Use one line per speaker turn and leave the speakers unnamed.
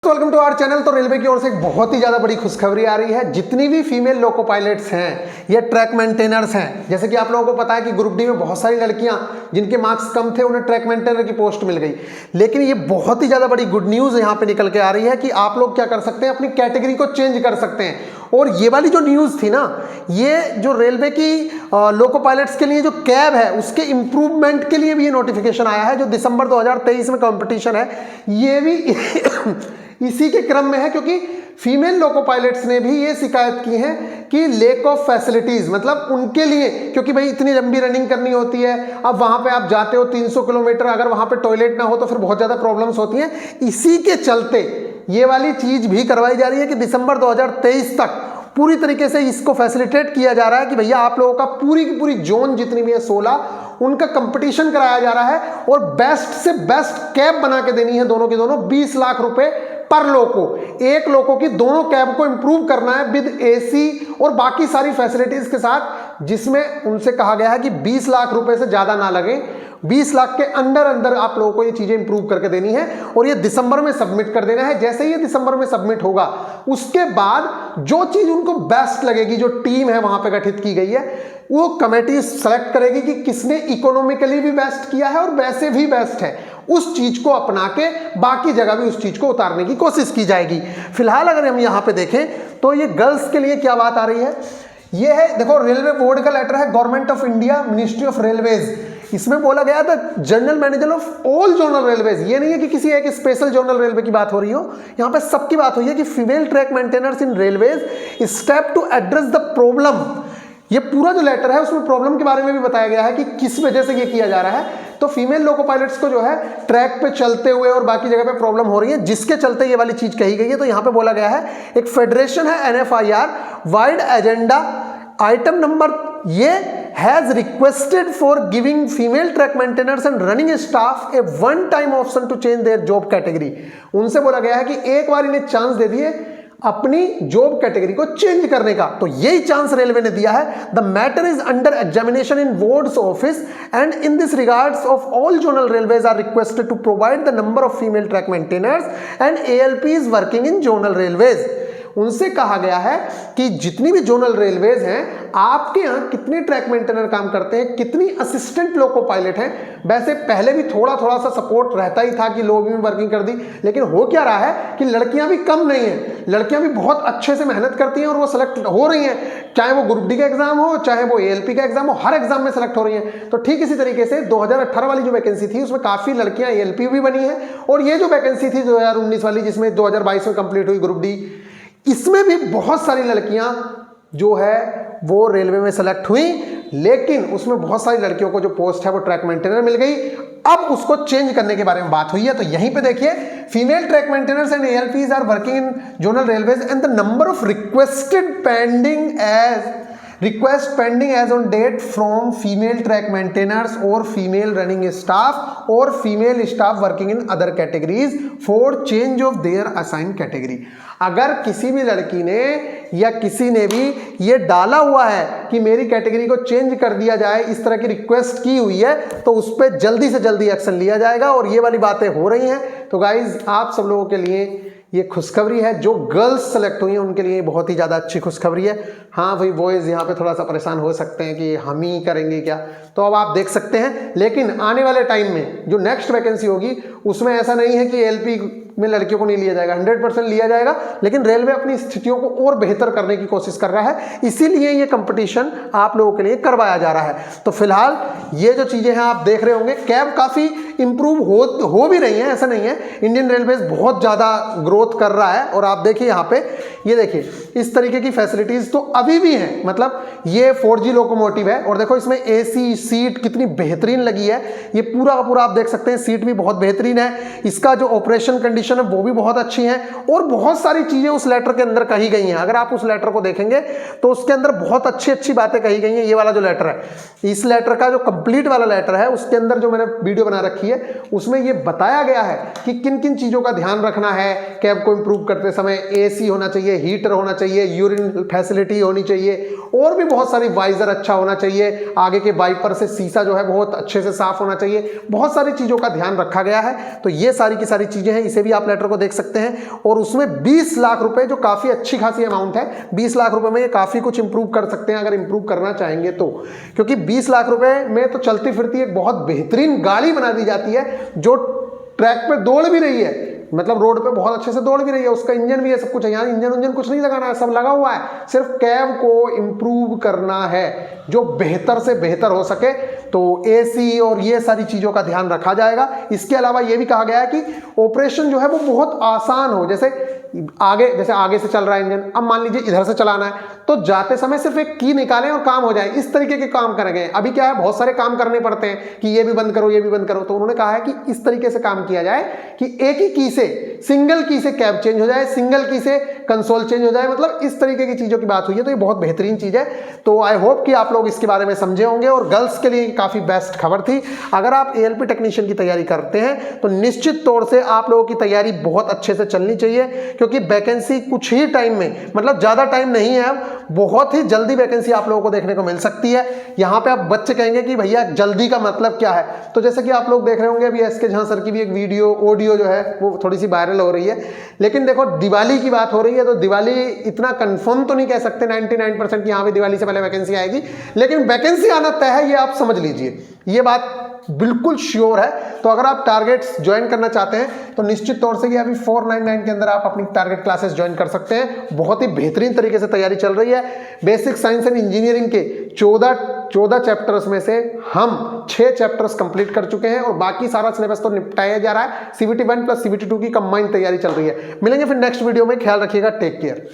Welcome to our channel. तो railway की ओर से एक बहुत ही ज़्यादा बड़ी खुशखबरी आ रही है। जितनी भी फीमेल लोको पायलट्स हैं या ट्रैक मेंटेनर्स हैं, जैसे कि आप लोगों को पता है कि ग्रुप डी में बहुत सारी लड़कियां जिनके मार्क्स कम थे उन्हें ट्रैक मेंटेनर की पोस्ट मिल गई। लेकिन ये बहुत ही ज़्यादा बड़ी गुड न्यूज़ यहाँ पे निकल के आ रही है कि आप लोग क्या कर सकते हैं, अपनी कैटेगरी को चेंज कर सकते हैं। और ये वाली जो न्यूज़ थी ना, ये जो रेलवे की लोको पायलट्स के लिए जो कैब है उसके इम्प्रूवमेंट के लिए भी ये नोटिफिकेशन आया है। जो दिसंबर 2023 में कॉम्पिटिशन है, ये भी इसी के क्रम में है, क्योंकि फीमेल लोको पायलट्स ने भी ये शिकायत की है कि लैक ऑफ फैसिलिटीज, मतलब उनके लिए, क्योंकि भाई इतनी लंबी रनिंग करनी होती है, अब वहां पे आप जाते हो 300 किलोमीटर, अगर वहां पे टॉयलेट ना हो तो फिर बहुत ज्यादा प्रॉब्लम्स होती हैं। इसी के चलते ये वाली चीज भी करवाई जा रही है कि दिसंबर 2023 तक पूरी तरीके से इसको फैसिलिटेट किया जा रहा है कि भैया आप लोगों का पूरी की पूरी जोन जितनी भी है 16, उनका कंपटीशन कराया जा रहा है और बेस्ट से बेस्ट कैब बना के देनी है दोनों की दोनों। 20 लाख रुपए पर लोको, एक लोको की दोनों कैब को इंप्रूव करना है विद एसी और बाकी सारी फैसिलिटीज के साथ, जिसमें उनसे कहा गया है कि 20 लाख रुपए से ज्यादा ना लगे, 20 लाख के अंदर अंदर आप लोगों को ये चीजें इंप्रूव करके देनी है और ये दिसंबर में सबमिट कर देना है। जैसे ही ये दिसंबर में सबमिट होगा, उसके बाद जो चीज उनको बेस्ट लगेगी, जो टीम है वहां पे गठित की गई है, वो कमेटी सेलेक्ट करेगी कि किसने इकोनॉमिकली भी बेस्ट किया है और वैसे भी बेस्ट है। उस चीज को अपना के बाकी जगह भी उस चीज को उतारने की कोशिश की जाएगी। फिलहाल अगर हम यहां पे देखें तो ये गर्ल्स के लिए क्या बात आ रही है, ये है, देखो रेलवे बोर्ड का लेटर है, government of India, ministry of railways. इसमें बोला गया था general manager of all zonal railways. ये नहीं है कि किसी एक स्पेशल जोनल रेलवे की बात हो रही हो, यहां पे सबकी बात हुई है कि female track maintainers in railways step to address the problem. ये पूरा जो लेटर है उसमें प्रॉब्लम के बारे में भी बताया गया है कि किस वजह से ये किया जा रहा है। तो फीमेल लोको पायलट्स को जो है ट्रैक पे चलते हुए और बाकी जगह पे प्रॉब्लम हो रही है, जिसके चलते ये वाली चीज कही गई है। तो यहां पे बोला गया है, एक फेडरेशन है NFIR wide agenda item number ये has requested for giving female track maintainers and running staff a one time option to change their job category। उनसे बोला गया है कि एक बार इन्हें चांस दे दिए अपनी जॉब कैटेगरी को चेंज करने का, तो यही चांस रेलवे ने दिया है। The matter is under examination in boards office and in this regards of all zonal railways are requested to provide the number of female track maintainers and ALPs working in zonal railways. उनसे कहा गया है कि जितनी भी zonal railways हैं, आपके यहाँ कितने ट्रैक मेंटेनर काम करते हैं, कितनी असिस्टेंट लोको पायलट हैं। वैसे पहले भी थोड़ा थोड़ा सा सपोर्ट रहता ही था कि लोग भी वर्किंग कर दी, लेकिन हो क्या रहा है कि लड़कियां भी कम नहीं हैं, लड़कियां भी बहुत अच्छे से मेहनत करती हैं और वो सेलेक्ट हो रही हैं, चाहे वो ग्रुप डी का एग्जाम हो, चाहे वो ALP का एग्जाम हो, हर एग्जाम में सेलेक्ट हो रही हैं। तो ठीक इसी तरीके से 2018 वाली जो वैकेंसी थी उसमें काफी लड़कियां ALP भी बनी है, और ये जो वैकेंसी थी 2019 वाली जिसमें 2022 में कंप्लीट हुई ग्रुप डी, इसमें भी बहुत सारी लड़कियां जो है वो रेलवे में सेलेक्ट हुई, लेकिन उसमें बहुत सारी लड़कियों को जो पोस्ट है वो ट्रैक मेंटेनर मिल गई। अब उसको चेंज करने के बारे में बात हुई है। तो यहीं पे देखिए, female track maintainers and ALPs are working in zonal railways and the number of request pending as on date from female track maintainers or female running staff or female staff working in other categories for change of their assigned category। अगर किसी भी लड़की ने या किसी ने भी ये डाला हुआ है कि मेरी कैटेगरी को चेंज कर दिया जाए, इस तरह की रिक्वेस्ट की हुई है, तो उस पर जल्दी से जल्दी एक्शन लिया जाएगा। और ये वाली बातें हो रही हैं। तो गाइज, आप सब लोगों के लिए ये खुशखबरी है। जो गर्ल्स सेलेक्ट हुई हैं उनके लिए बहुत ही ज़्यादा अच्छी खुशखबरी है। हाँ भाई, बॉयज़ यहाँ पे थोड़ा सा परेशान हो सकते हैं कि हम ही करेंगे क्या, तो अब आप देख सकते हैं। लेकिन आने वाले टाइम में जो नेक्स्ट वैकेंसी होगी उसमें ऐसा नहीं है कि ALP में लड़कियों को नहीं लिया जाएगा, 100% लिया जाएगा। लेकिन रेलवे अपनी स्थितियों को और बेहतर करने की कोशिश कर रहा है, इसीलिए ये कंपटीशन आप लोगों के लिए करवाया जा रहा है। तो फिलहाल ये जो चीज़ें हैं आप देख रहे होंगे, कैब काफ़ी इंप्रूव हो भी रही हैं, ऐसा नहीं है। इंडियन रेलवेज बहुत ज़्यादा ग्रोथ कर रहा है। और आप देखिए यहाँ पे, ये देखिए इस तरीके की फैसिलिटीज़ तो अभी भी हैं। मतलब ये 4G लोकोमोटिव है और देखो इसमें AC सीट कितनी बेहतरीन लगी है। ये पूरा का पूरा आप देख सकते हैं, सीट भी बहुत बेहतरीन है। इसका जो ऑपरेशन कंडीशन है वो भी बहुत अच्छी है और बहुत सारी चीजें उस लेटर के अंदर कही गई हैं। अगर आप उस लेटर को देखेंगे तो उसके अंदर बहुत अच्छी अच्छी बातें कही गई हैं। ये वाला जो लेटर है, इस लेटर का जो कंप्लीट वाला लेटर है, उसके अंदर जो मैंने वीडियो बना रखी है उसमें ये बताया गया है कि किन किन चीजों का ध्यान रखना है कैब को इंप्रूव करते समय। AC होना चाहिए, चाहिए, हीटर होना चाहिए, यूरिन फैसिलिटी होनी चाहिए, और भी बहुत सारी, वाइजर अच्छा होना चाहिए, आगे के वाइपर से शीशा जो है बहुत अच्छे से साफ होना चाहिए, बहुत सारी चीज़ों का ध्यान रखा गया है। तो ये सारी की सारी चीज़ें हैं, इसे भी आप लेटर को देख सकते हैं। और उसमें 20 लाख रुपए, जो काफ़ी अच्छी खासी अमाउंट है, 20 लाख रुपए में ये काफ़ी कुछ इंप्रूव कर सकते हैं अगर इंप्रूव करना चाहेंगे तो, क्योंकि 20 लाख रुपए में तो चलती फिरती एक बहुत बेहतरीन गाड़ी बना दी जाती है जो ट्रैक पे दौड़ भी रही है, मतलब रोड पे बहुत अच्छे से दौड़ भी रही है, उसका इंजन भी है, सब कुछ है। यहाँ इंजन कुछ नहीं लगाना है, सब लगा हुआ है, सिर्फ कैब को इम्प्रूव करना है जो बेहतर से बेहतर हो सके। तो एसी और ये सारी चीज़ों का ध्यान रखा जाएगा। इसके अलावा ये भी कहा गया है कि ऑपरेशन जो है वो बहुत आसान हो, जैसे आगे से चल रहा है इंजन, अब मान लीजिए इधर से चलाना है तो जाते समय सिर्फ एक की निकालें और काम हो जाए, इस तरीके के काम करेंगे। अभी क्या है, बहुत सारे काम करने पड़ते हैं कि ये भी बंद करो, ये भी बंद करो, तो उन्होंने कहा है कि इस तरीके से काम किया जाए कि एक ही की से, सिंगल की से कैब चेंज हो जाए, सिंगल की से कंसोल चेंज हो जाए, मतलब इस तरीके की चीज़ों की बात हुई है। तो ये बहुत बेहतरीन चीज़ है। तो आई होप कि आप लोग इसके बारे में समझे होंगे, और गर्ल्स के लिए काफ़ी बेस्ट खबर थी। अगर आप ALP टेक्नीशियन की तैयारी करते हैं तो निश्चित तौर से आप लोगों की तैयारी बहुत अच्छे से चलनी चाहिए, क्योंकि वैकेंसी कुछ ही टाइम में, मतलब ज़्यादा टाइम नहीं है, अब बहुत ही जल्दी वैकेंसी आप लोगों को देखने को मिल सकती है। यहाँ पे आप बच्चे कहेंगे कि भैया जल्दी का मतलब क्या है, तो जैसे कि आप लोग देख रहे होंगे अभी SK झा सर की भी एक वीडियो ऑडियो जो है वो थोड़ी सी वायरल हो रही है। लेकिन देखो, दिवाली की बात हो रही है तो दिवाली इतना कंफर्म तो नहीं कह सकते 99% कि यहाँ पे दिवाली से पहले वैकेंसी आएगी, लेकिन वैकेंसी आना तय है, ये आप समझ लीजिए, ये बात बिल्कुल श्योर है। तो अगर आप टारगेट्स ज्वाइन करना चाहते हैं तो निश्चित तौर से ये अभी 499 के अंदर आप अपनी टारगेट क्लासेस ज्वाइन कर सकते हैं। बहुत ही बेहतरीन तरीके से तैयारी चल रही है। बेसिक साइंस एंड इंजीनियरिंग के 14 चैप्टर्स में से हम 6 चैप्टर्स कंप्लीट कर चुके हैं, और बाकी सारा सिलेबस तो निपटाया जा रहा है। CBT 1 प्लस CBT 2 की कंबाइंड तैयारी चल रही है। मिलेंगे फिर नेक्स्ट वीडियो में, ख्याल रखिएगा, टेक केयर।